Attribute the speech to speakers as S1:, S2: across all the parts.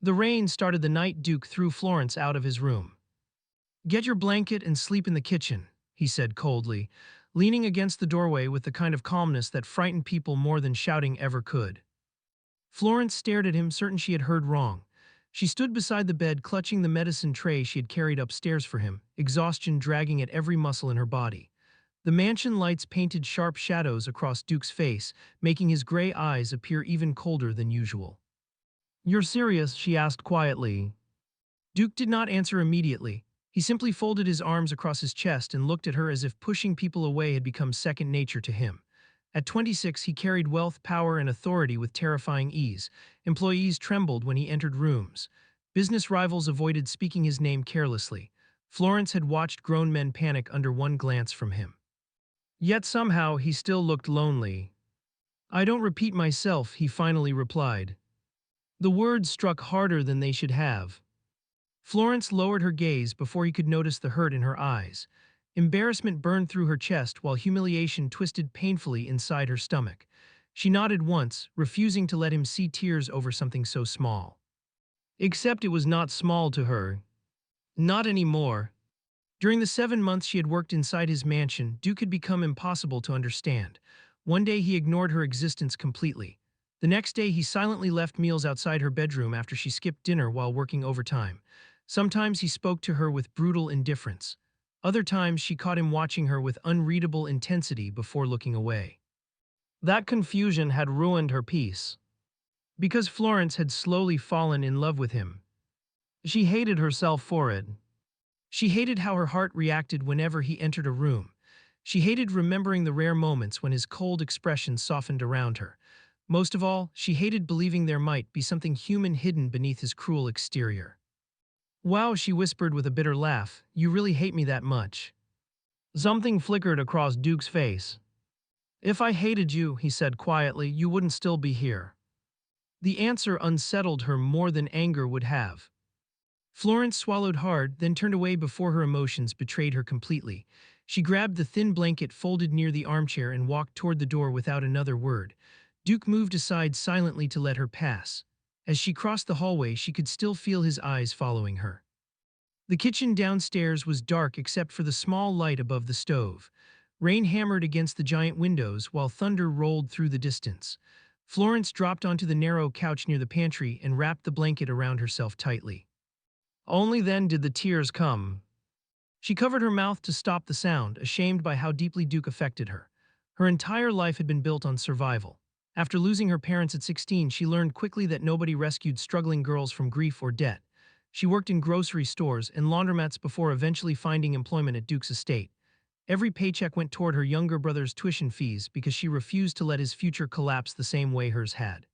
S1: The rain started the night Duke threw Florence out of his room. "Get your blanket and sleep in the kitchen," he said coldly, leaning against the doorway with the kind of calmness that frightened people more than shouting ever could. Florence stared at him, certain she had heard wrong. She stood beside the bed, clutching the medicine tray she had carried upstairs for him, exhaustion dragging at every muscle in her body. The mansion lights painted sharp shadows across Duke's face, making his gray eyes appear even colder than usual. "You're serious?" she asked quietly. Duke did not answer immediately. He simply folded his arms across his chest and looked at her as if pushing people away had become second nature to him. At 26, he carried wealth, power, and authority with terrifying ease. Employees trembled when he entered rooms. Business rivals avoided speaking his name carelessly. Florence had watched grown men panic under one glance from him. Yet somehow he still looked lonely. "I don't repeat myself," he finally replied. The words struck harder than they should have. Florence lowered her gaze before he could notice the hurt in her eyes. Embarrassment burned through her chest while humiliation twisted painfully inside her stomach. She nodded once, refusing to let him see tears over something so small. Except it was not small to her. Not anymore. During the 7 months she had worked inside his mansion, Duke had become impossible to understand. One day he ignored her existence completely. The next day he silently left meals outside her bedroom after she skipped dinner while working overtime. Sometimes he spoke to her with brutal indifference. Other times she caught him watching her with unreadable intensity before looking away. That confusion had ruined her peace. Because Florence had slowly fallen in love with him. She hated herself for it. She hated how her heart reacted whenever he entered a room. She hated remembering the rare moments when his cold expression softened around her. Most of all, she hated believing there might be something human hidden beneath his cruel exterior. "Wow," she whispered with a bitter laugh, "you really hate me that much." Something flickered across Duke's face. "If I hated you," he said quietly, "you wouldn't still be here." The answer unsettled her more than anger would have. Florence swallowed hard, then turned away before her emotions betrayed her completely. She grabbed the thin blanket folded near the armchair and walked toward the door without another word. Duke moved aside silently to let her pass. As she crossed the hallway, she could still feel his eyes following her. The kitchen downstairs was dark except for the small light above the stove. Rain hammered against the giant windows while thunder rolled through the distance. Florence dropped onto the narrow couch near the pantry and wrapped the blanket around herself tightly. Only then did the tears come. She covered her mouth to stop the sound, ashamed by how deeply Duke affected her. Her entire life had been built on survival. After losing her parents at 16, she learned quickly that nobody rescued struggling girls from grief or debt. She worked in grocery stores and laundromats before eventually finding employment at Duke's estate. Every paycheck went toward her younger brother's tuition fees because she refused to let his future collapse the same way hers had.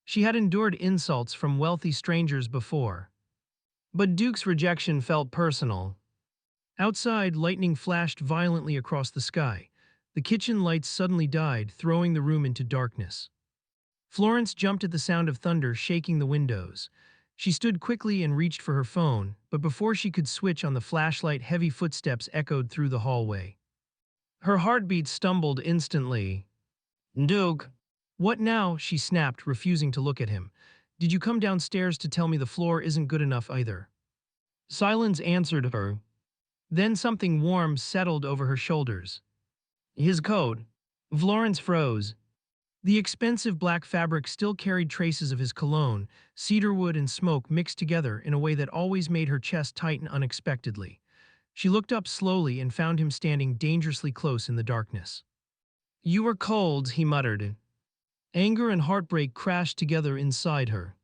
S1: She had endured insults from wealthy strangers before. But Duke's rejection felt personal. Outside, lightning flashed violently across the sky. The kitchen lights suddenly died, throwing the room into darkness. Florence jumped at the sound of thunder shaking the windows. She stood quickly and reached for her phone, but before she could switch on the flashlight, heavy footsteps echoed through the hallway. Her heartbeat stumbled instantly. "Duke!" "What now?" she snapped, refusing to look at him. "Did you come downstairs to tell me the floor isn't good enough either?" Silence answered her. Then something warm settled over her shoulders. "His coat." Florence froze. The expensive black fabric still carried traces of his cologne, cedarwood and smoke mixed together in a way that always made her chest tighten unexpectedly. She looked up slowly and found him standing dangerously close in the darkness. "You were cold," he muttered. Anger and heartbreak crashed together inside her.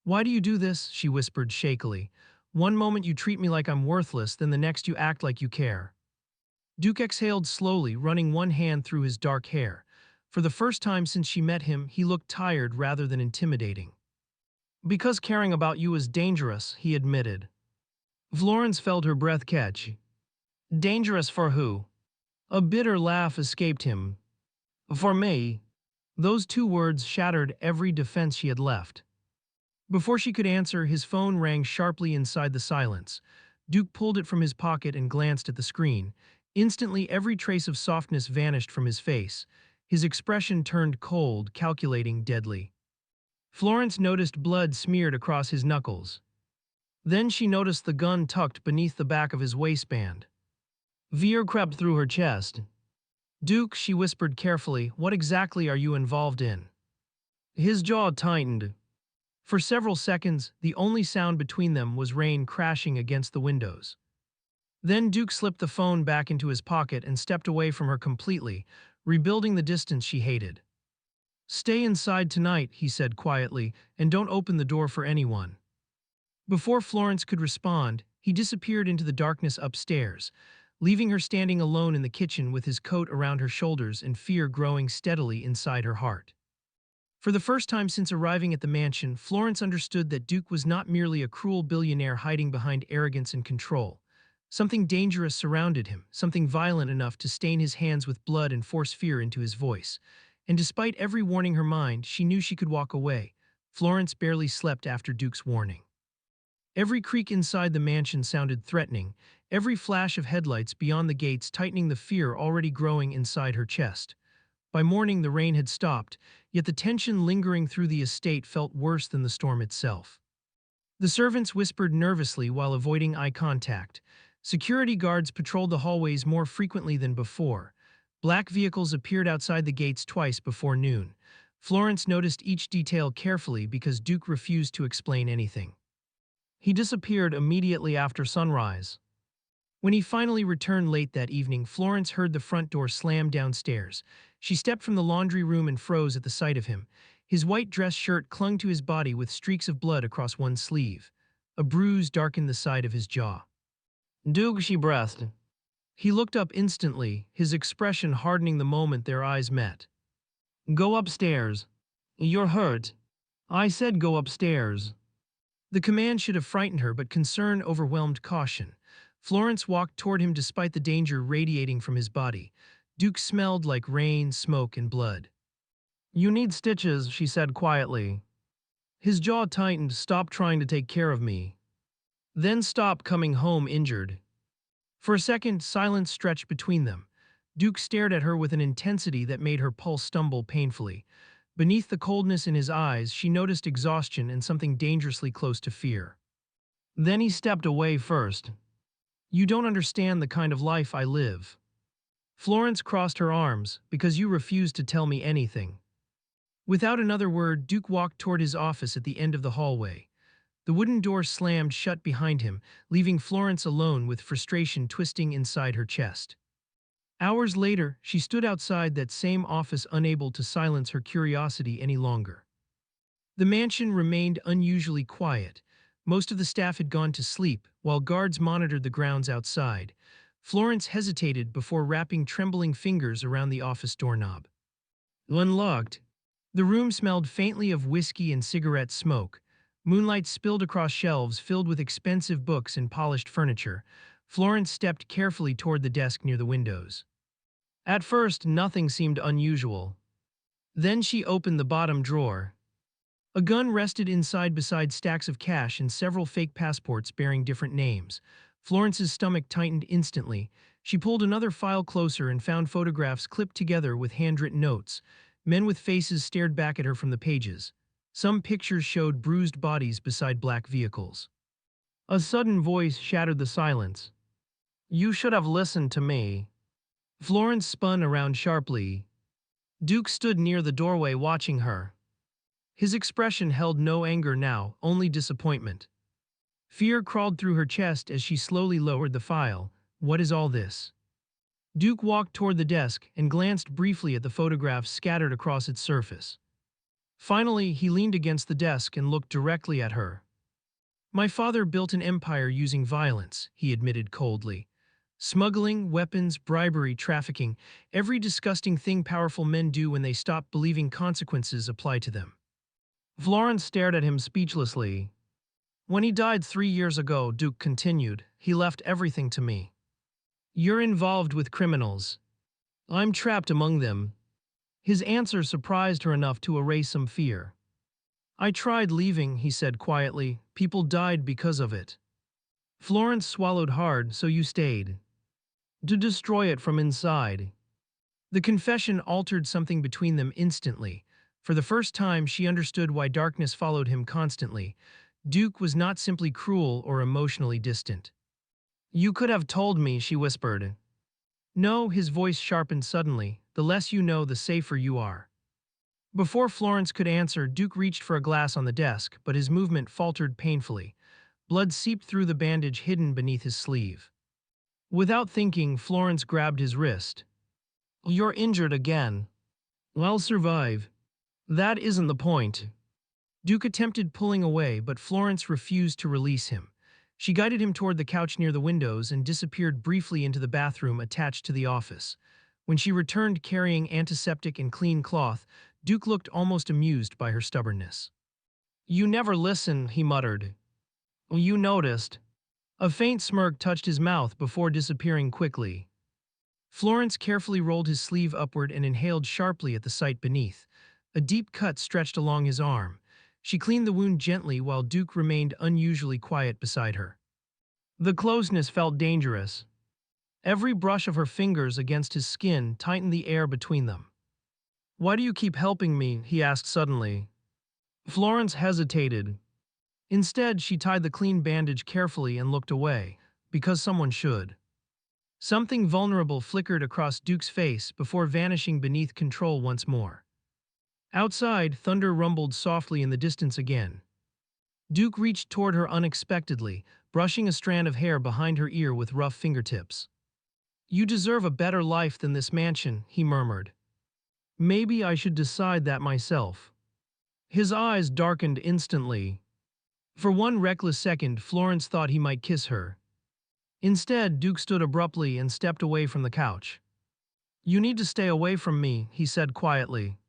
S1: "Why do you do this?" she whispered shakily. "One moment you treat me like I'm worthless, then the next you act like you care." Duke exhaled slowly, running one hand through his dark hair. For the first time since she met him, he looked tired rather than intimidating. "Because caring about you is dangerous," he admitted. Florence felt her breath catch. "Dangerous for who?" A bitter laugh escaped him. "For me." Those two words shattered every defense she had left. Before she could answer, his phone rang sharply inside the silence. Duke pulled it from his pocket and glanced at the screen. Instantly, every trace of softness vanished from his face. His expression turned cold, calculating, deadly. Florence noticed blood smeared across his knuckles. Then she noticed the gun tucked beneath the back of his waistband. Fear crept through her chest. Duke, she whispered carefully, what exactly are you involved in? His jaw tightened. For several seconds, the only sound between them was rain crashing against the windows. Then Duke slipped the phone back into his pocket and stepped away from her completely, rebuilding the distance she hated. Stay inside tonight, he said quietly, and don't open the door for anyone. Before Florence could respond, he disappeared into the darkness upstairs, leaving her standing alone in the kitchen with his coat around her shoulders and fear growing steadily inside her heart. For the first time since arriving at the mansion, Florence understood that Duke was not merely a cruel billionaire hiding behind arrogance and control. Something dangerous surrounded him, something violent enough to stain his hands with blood and force fear into his voice. And despite every warning her mind, she knew she could walk away. Florence barely slept after Duke's warning. Every creak inside the mansion sounded threatening, every flash of headlights beyond the gates tightening the fear already growing inside her chest. By morning, the rain had stopped, yet the tension lingering through the estate felt worse than the storm itself. The servants whispered nervously while avoiding eye contact. Security guards patrolled the hallways more frequently than before. Black vehicles appeared outside the gates twice before noon. Florence noticed each detail carefully because Duke refused to explain anything. He disappeared immediately after sunrise. When he finally returned late that evening, Florence heard the front door slam downstairs. She stepped from the laundry room and froze at the sight of him. His white dress shirt clung to his body with streaks of blood across one sleeve. A bruise darkened the side of his jaw. Duke, she breathed. He looked up instantly, his expression hardening the moment their eyes met. Go upstairs. You're hurt. I said go upstairs. The command should have frightened her, but concern overwhelmed caution. Florence walked toward him despite the danger radiating from his body. Duke smelled like rain, smoke, and blood. You need stitches, she said quietly. His jaw tightened. Stop trying to take care of me. Then stop coming home injured. For a second, silence stretched between them. Duke stared at her with an intensity that made her pulse stumble painfully. Beneath the coldness in his eyes, she noticed exhaustion and something dangerously close to fear. Then he stepped away first. You don't understand the kind of life I live. Florence crossed her arms, because you refused to tell me anything. Without another word, Duke walked toward his office at the end of the hallway. The wooden door slammed shut behind him, leaving Florence alone with frustration twisting inside her chest. Hours later, she stood outside that same office, unable to silence her curiosity any longer. The mansion remained unusually quiet. Most of the staff had gone to sleep, while guards monitored the grounds outside. Florence hesitated before wrapping trembling fingers around the office doorknob. Unlocked. The room smelled faintly of whiskey and cigarette smoke. Moonlight spilled across shelves filled with expensive books and polished furniture. Florence stepped carefully toward the desk near the windows. At first, nothing seemed unusual. Then she opened the bottom drawer. A gun rested inside beside stacks of cash and several fake passports bearing different names. Florence's stomach tightened instantly. She pulled another file closer and found photographs clipped together with handwritten notes. Men with faces stared back at her from the pages. Some pictures showed bruised bodies beside black vehicles. A sudden voice shattered the silence. You should have listened to me. Florence spun around sharply. Duke stood near the doorway watching her. His expression held no anger now, only disappointment. Fear crawled through her chest as she slowly lowered the file. What is all this? Duke walked toward the desk and glanced briefly at the photographs scattered across its surface. Finally, he leaned against the desk and looked directly at her. My father built an empire using violence, he admitted coldly. Smuggling, weapons, bribery, trafficking, every disgusting thing powerful men do when they stop believing consequences apply to them. Florence stared at him speechlessly. When he died 3 years ago, Duke continued, he left everything to me. You're involved with criminals. I'm trapped among them. His answer surprised her enough to erase some fear. I tried leaving, he said quietly. People died because of it. Florence swallowed hard, so you stayed. To destroy it from inside. The confession altered something between them instantly. For the first time, she understood why darkness followed him constantly. Duke was not simply cruel or emotionally distant. "You could have told me," she whispered. "No," his voice sharpened suddenly. "The less you know, the safer you are." Before Florence could answer, Duke reached for a glass on the desk, but his movement faltered painfully. Blood seeped through the bandage hidden beneath his sleeve. Without thinking, Florence grabbed his wrist. "You're injured again." "I'll survive." "That isn't the point." Duke attempted pulling away, but Florence refused to release him. She guided him toward the couch near the windows and disappeared briefly into the bathroom attached to the office. When she returned carrying antiseptic and clean cloth, Duke looked almost amused by her stubbornness. "You never listen," he muttered. "You noticed." A faint smirk touched his mouth before disappearing quickly. Florence carefully rolled his sleeve upward and inhaled sharply at the site beneath. A deep cut stretched along his arm. She cleaned the wound gently while Duke remained unusually quiet beside her. The closeness felt dangerous. Every brush of her fingers against his skin tightened the air between them. "Why do you keep helping me?" he asked suddenly. Florence hesitated. Instead, she tied the clean bandage carefully and looked away, because someone should. Something vulnerable flickered across Duke's face before vanishing beneath control once more. Outside, thunder rumbled softly in the distance again. Duke reached toward her unexpectedly, brushing a strand of hair behind her ear with rough fingertips. "You deserve a better life than this mansion," he murmured. "Maybe I should decide that myself." His eyes darkened instantly. For one reckless second, Florence thought he might kiss her. Instead, Duke stood abruptly and stepped away from the couch. "You need to stay away from me," he said quietly.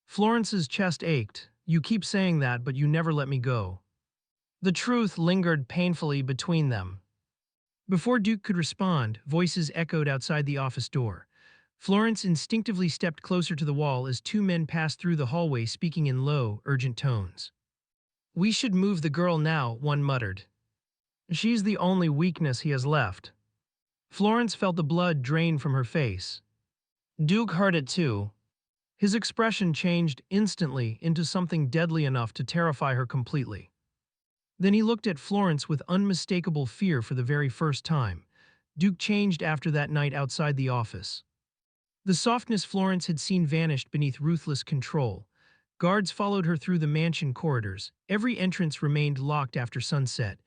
S1: Florence's chest ached. "You keep saying that, but you never let me go." The truth lingered painfully between them. Before Duke could respond, voices echoed outside the office door. Florence instinctively stepped closer to the wall as two men passed through the hallway speaking in low, urgent tones. "We should move the girl now," one muttered. "She's the only weakness he has left." Florence felt the blood drain from her face. Duke heard it too. His expression changed instantly into something deadly enough to terrify her completely. Then he looked at Florence with unmistakable fear for the very first time. Duke changed after that night outside the office. The softness Florence had seen vanished beneath ruthless control. Guards followed her through the mansion corridors. Every entrance remained locked after sunset.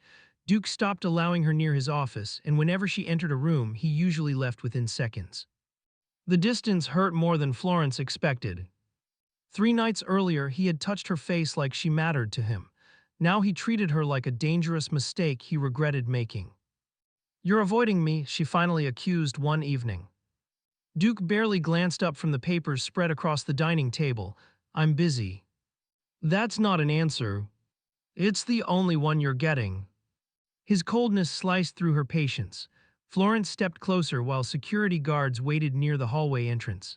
S1: Duke stopped allowing her near his office, and whenever she entered a room, he usually left within seconds. The distance hurt more than Florence expected. 3 nights earlier, he had touched her face like she mattered to him. Now he treated her like a dangerous mistake he regretted making. "You're avoiding me," she finally accused one evening. Duke barely glanced up from the papers spread across the dining table. "I'm busy." "That's not an answer. It's the only one you're getting." His coldness sliced through her patience. Florence stepped closer while security guards waited near the hallway entrance.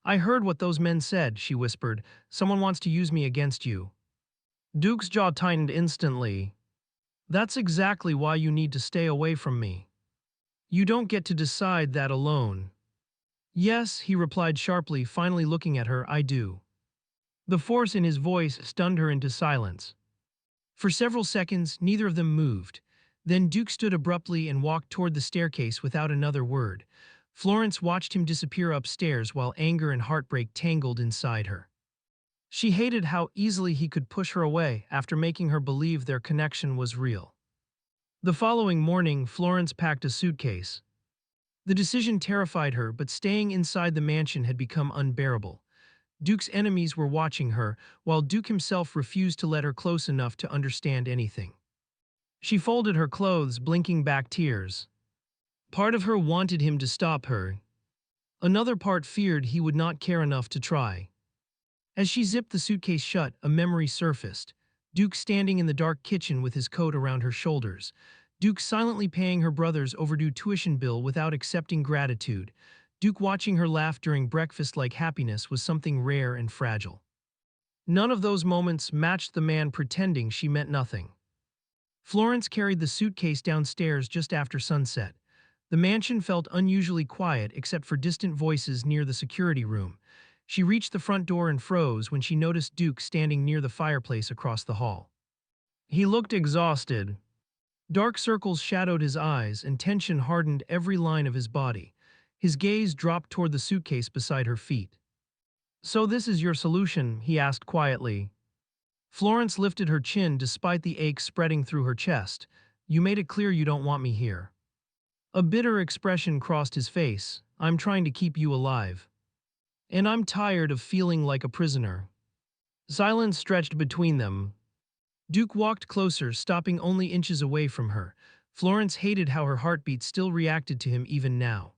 S1: "I heard what those men said," she whispered. "Someone wants to use me against you." Duke's jaw tightened instantly. "That's exactly why you need to stay away from me. You don't get to decide that alone." "Yes," he replied sharply, finally looking at her, "I do." The force in his voice stunned her into silence. For several seconds, neither of them moved. Then Duke stood abruptly and walked toward the staircase without another word. Florence watched him disappear upstairs while anger and heartbreak tangled inside her. She hated how easily he could push her away after making her believe their connection was real. The following morning, Florence packed a suitcase. The decision terrified her, but staying inside the mansion had become unbearable. Duke's enemies were watching her, while Duke himself refused to let her close enough to understand anything. She folded her clothes, blinking back tears. Part of her wanted him to stop her. Another part feared he would not care enough to try. As she zipped the suitcase shut, a memory surfaced. Duke standing in the dark kitchen with his coat around her shoulders. Duke silently paying her brother's overdue tuition bill without accepting gratitude. Duke watching her laugh during breakfast like happiness was something rare and fragile. None of those moments matched the man pretending she meant nothing. Florence carried the suitcase downstairs just after sunset. The mansion felt unusually quiet except for distant voices near the security room. She reached the front door and froze when she noticed Duke standing near the fireplace across the hall. He looked exhausted. Dark circles shadowed his eyes and tension hardened every line of his body. His gaze dropped toward the suitcase beside her feet. "So this is your solution?" he asked quietly. Florence lifted her chin despite the ache spreading through her chest. "You made it clear you don't want me here." A bitter expression crossed his face. "I'm trying to keep you alive. And I'm tired of feeling like a prisoner." Silence stretched between them. Duke walked closer, stopping only inches away from her. Florence hated how her heartbeat still reacted to him even now.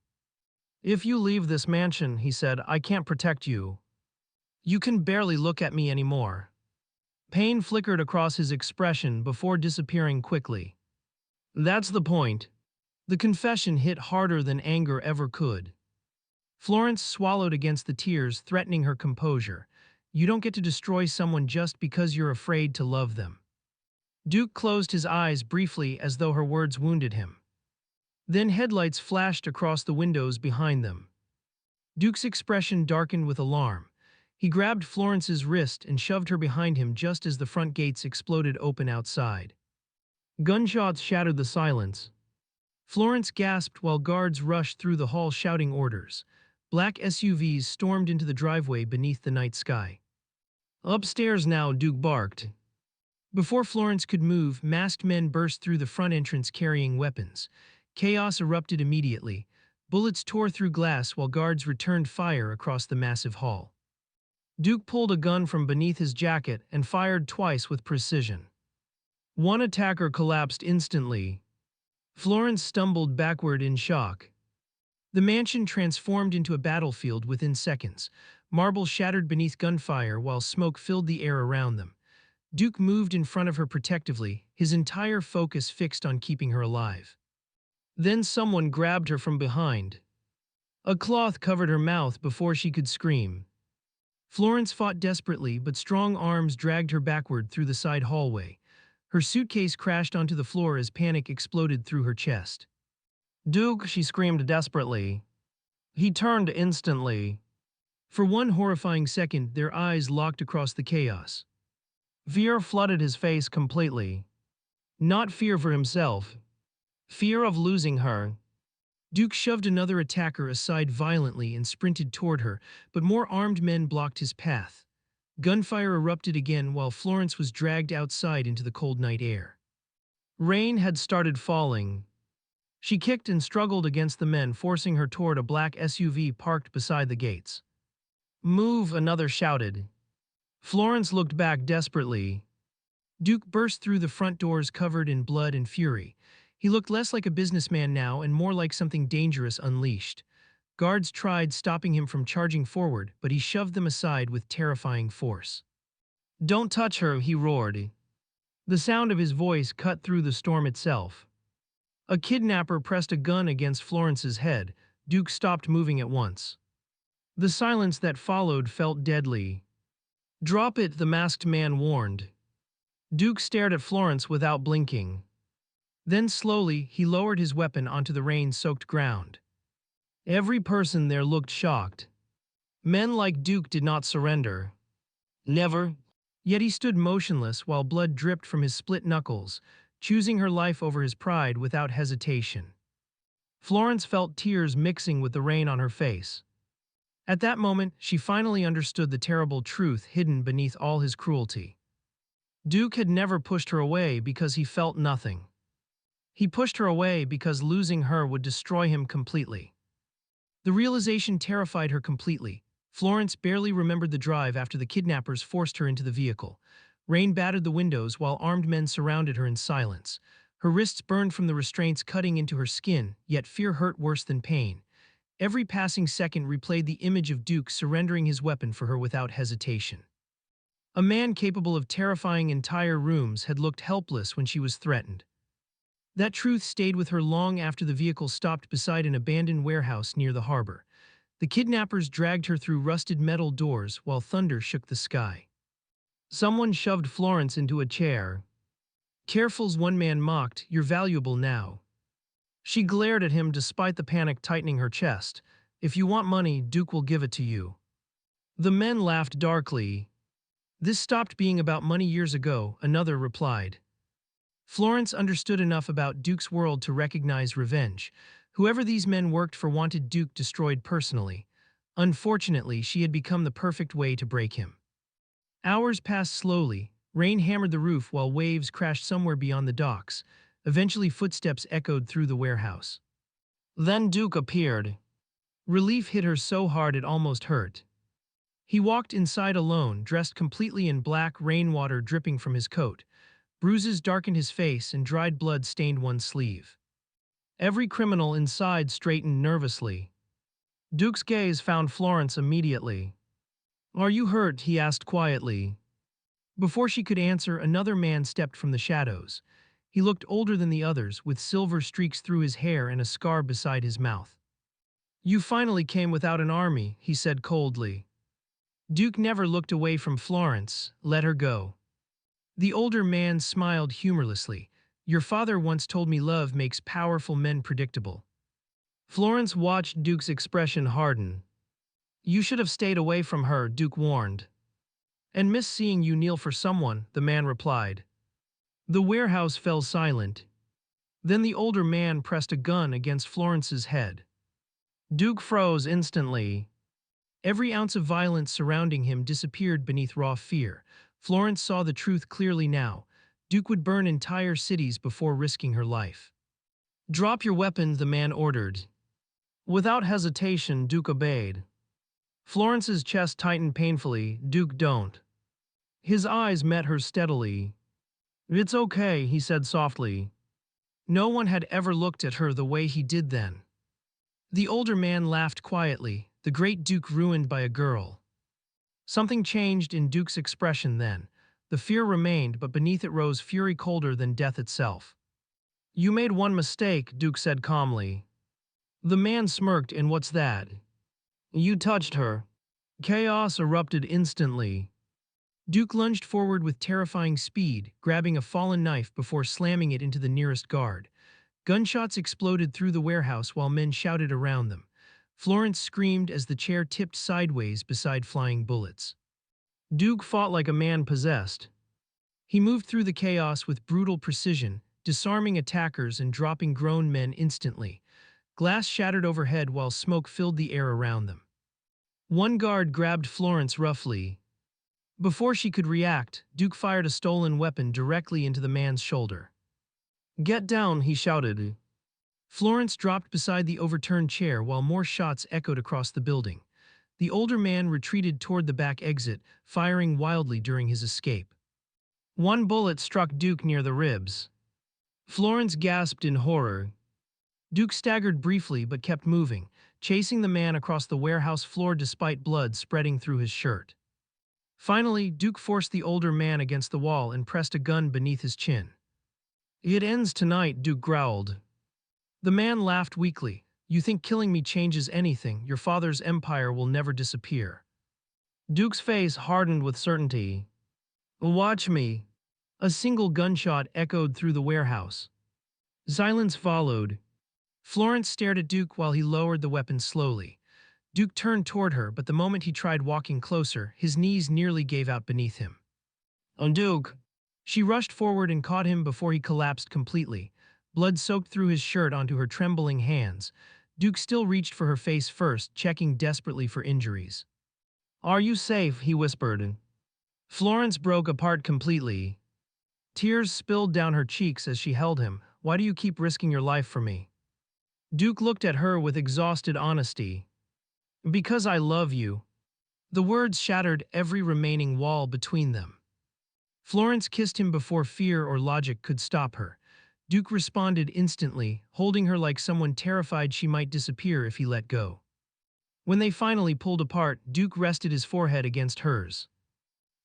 S1: "If you leave this mansion," he said, "I can't protect you. You can barely look at me anymore." Pain flickered across his expression before disappearing quickly. "That's the point." The confession hit harder than anger ever could. Florence swallowed against the tears, threatening her composure. "You don't get to destroy someone just because you're afraid to love them." Duke closed his eyes briefly as though her words wounded him. Then headlights flashed across the windows behind them. Duke's expression darkened with alarm. He grabbed Florence's wrist and shoved her behind him just as the front gates exploded open outside. Gunshots shattered the silence. Florence gasped while guards rushed through the hall shouting orders. Black SUVs stormed into the driveway beneath the night sky. "Upstairs now," Duke barked. Before Florence could move, masked men burst through the front entrance carrying weapons. Chaos erupted immediately. Bullets tore through glass while guards returned fire across the massive hall. Duke pulled a gun from beneath his jacket and fired twice with precision. One attacker collapsed instantly. Florence stumbled backward in shock. The mansion transformed into a battlefield within seconds. Marble shattered beneath gunfire while smoke filled the air around them. Duke moved in front of her protectively, his entire focus fixed on keeping her alive. Then someone grabbed her from behind. A cloth covered her mouth before she could scream. Florence fought desperately, but strong arms dragged her backward through the side hallway. Her suitcase crashed onto the floor as panic exploded through her chest. "Duke," she screamed desperately. He turned instantly. For one horrifying second, their eyes locked across the chaos. Fear flooded his face completely. Not fear for himself. Fear of losing her. Duke shoved another attacker aside violently and sprinted toward her, but more armed men blocked his path. Gunfire erupted again while Florence was dragged outside into the cold night air. Rain had started falling. She kicked and struggled against the men, forcing her toward a black SUV parked beside the gates. "Move," another shouted. Florence looked back desperately. Duke burst through the front doors covered in blood and fury. He looked less like a businessman now and more like something dangerous unleashed. Guards tried stopping him from charging forward, but he shoved them aside with terrifying force. "Don't touch her," he roared. The sound of his voice cut through the storm itself. A kidnapper pressed a gun against Florence's head. Duke stopped moving at once. The silence that followed felt deadly. "Drop it," the masked man warned. Duke stared at Florence without blinking. Then slowly, he lowered his weapon onto the rain-soaked ground. Every person there looked shocked. Men like Duke did not surrender. Never. Yet he stood motionless while blood dripped from his split knuckles, choosing her life over his pride without hesitation. Florence felt tears mixing with the rain on her face. At that moment, she finally understood the terrible truth hidden beneath all his cruelty. Duke had never pushed her away because he felt nothing. He pushed her away because losing her would destroy him completely. The realization terrified her completely. Florence barely remembered the drive after the kidnappers forced her into the vehicle. Rain battered the windows while armed men surrounded her in silence. Her wrists burned from the restraints cutting into her skin, yet fear hurt worse than pain. Every passing second replayed the image of Duke surrendering his weapon for her without hesitation. A man capable of terrifying entire rooms had looked helpless when she was threatened. That truth stayed with her long after the vehicle stopped beside an abandoned warehouse near the harbor. The kidnappers dragged her through rusted metal doors while thunder shook the sky. Someone shoved Florence into a chair. "Careful's," one man mocked, "you're valuable now." She glared at him despite the panic tightening her chest. "If you want money, Duke will give it to you." The men laughed darkly. This stopped being about money years ago, another replied. Florence understood enough about Duke's world to recognize revenge. Whoever these men worked for wanted Duke destroyed personally. Unfortunately, she had become the perfect way to break him. Hours passed slowly. Rain hammered the roof while waves crashed somewhere beyond the docks. Eventually, footsteps echoed through the warehouse. Then Duke appeared. Relief hit her so hard it almost hurt. He walked inside alone, dressed completely in black, rainwater dripping from his coat. Bruises darkened his face and dried blood stained one sleeve. Every criminal inside straightened nervously. Duke's gaze found Florence immediately. "Are you hurt?" he asked quietly. Before she could answer, another man stepped from the shadows. He looked older than the others, with silver streaks through his hair and a scar beside his mouth. "You finally came without an army," he said coldly. Duke never looked away from Florence. "Let her go." The older man smiled humorlessly. "Your father once told me love makes powerful men predictable." Florence watched Duke's expression harden. "You should have stayed away from her," Duke warned. "And miss seeing you kneel for someone," the man replied. The warehouse fell silent. Then the older man pressed a gun against Florence's head. Duke froze instantly. Every ounce of violence surrounding him disappeared beneath raw fear. Florence saw the truth clearly now. Duke would burn entire cities before risking her life. "Drop your weapon," the man ordered. Without hesitation, Duke obeyed. Florence's chest tightened painfully. "Duke, don't." His eyes met hers steadily. "It's okay," he said softly. No one had ever looked at her the way he did then. The older man laughed quietly, the great Duke ruined by a girl. Something changed in Duke's expression then. The fear remained, but beneath it rose fury colder than death itself. "You made one mistake," Duke said calmly. The man smirked. "And what's that?" "You touched her." Chaos erupted instantly. Duke lunged forward with terrifying speed, grabbing a fallen knife before slamming it into the nearest guard. Gunshots exploded through the warehouse while men shouted around them. Florence screamed as the chair tipped sideways beside flying bullets. Duke fought like a man possessed. He moved through the chaos with brutal precision, disarming attackers and dropping grown men instantly. Glass shattered overhead while smoke filled the air around them. One guard grabbed Florence roughly. Before she could react, Duke fired a stolen weapon directly into the man's shoulder. "Get down," he shouted. Florence dropped beside the overturned chair while more shots echoed across the building. The older man retreated toward the back exit, firing wildly during his escape. One bullet struck Duke near the ribs. Florence gasped in horror. Duke staggered briefly but kept moving, chasing the man across the warehouse floor despite blood spreading through his shirt. Finally, Duke forced the older man against the wall and pressed a gun beneath his chin. "It ends tonight," Duke growled. The man laughed weakly. "You think killing me changes anything? Your father's empire will never disappear." Duke's face hardened with certainty. "Watch me." A single gunshot echoed through the warehouse. Silence followed. Florence stared at Duke while he lowered the weapon slowly. Duke turned toward her, but the moment he tried walking closer, his knees nearly gave out beneath him. "Oh, Duke!" She rushed forward and caught him before he collapsed completely. Blood soaked through his shirt onto her trembling hands. Duke still reached for her face first, checking desperately for injuries. "Are you safe?" he whispered. Florence broke apart completely. Tears spilled down her cheeks as she held him. "Why do you keep risking your life for me?" Duke looked at her with exhausted honesty. "Because I love you." The words shattered every remaining wall between them. Florence kissed him before fear or logic could stop her. Duke responded instantly, holding her like someone terrified she might disappear if he let go. When they finally pulled apart, Duke rested his forehead against hers.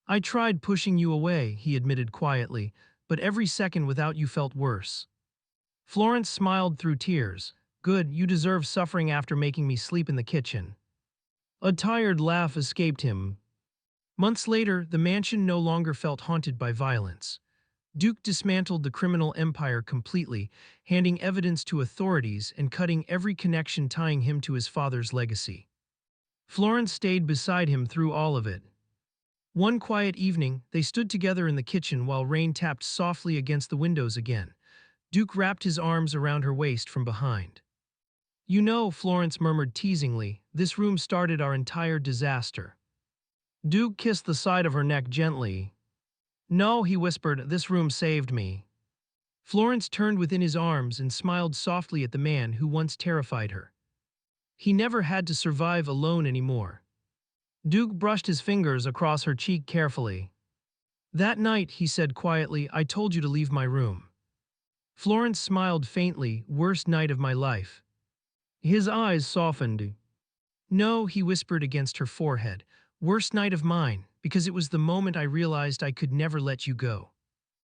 S1: "I tried pushing you away," he admitted quietly, "but every second without you felt worse." Florence smiled through tears. "Good, you deserve suffering after making me sleep in the kitchen." A tired laugh escaped him. Months later, the mansion no longer felt haunted by violence. Duke dismantled the criminal empire completely, handing evidence to authorities and cutting every connection tying him to his father's legacy. Florence stayed beside him through all of it. One quiet evening, they stood together in the kitchen while rain tapped softly against the windows again. Duke wrapped his arms around her waist from behind. You know, Florence murmured teasingly, this room started our entire disaster. Duke kissed the side of her neck gently. No, he whispered, this room saved me. Florence turned within his arms and smiled softly at the man who once terrified her. He never had to survive alone anymore. Duke brushed his fingers across her cheek carefully. That night, he said quietly, I told you to leave my room. Florence smiled faintly, worst night of my life. His eyes softened. No, he whispered against her forehead, worst night of mine, because it was the moment I realized I could never let you go.